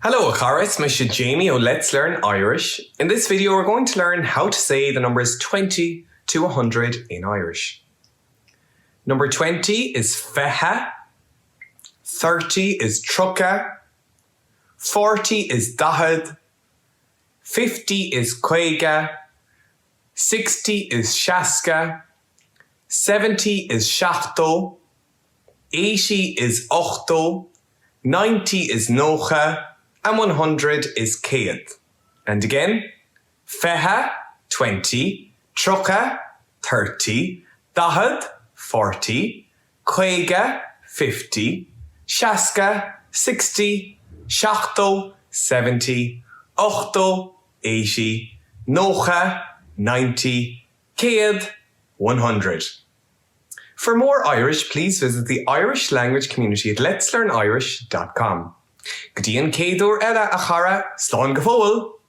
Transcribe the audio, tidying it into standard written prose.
Hello, Acharis. My name is Jamie o Let's Learn Irish. In this video, we're going to learn how to say the numbers 20 to 100 in Irish. Number 20 is fiche, 30 is tríocha, 40 is daichead, 50 is cúig, 60 is seasca, 70 is seachtó, 80 is ochtó, 90 is nócha, and 100 is céad. And again, fiche, 20, tríocha, 30, daichead, 40, cúig, 50, seasca, 60, seachtó, 70, ochtó, 80, nócha, 90, céad, 100. For more Irish, please visit the Irish language community at letslearnirish.com. Gdíon céadúr eile a chara, slán go fóill.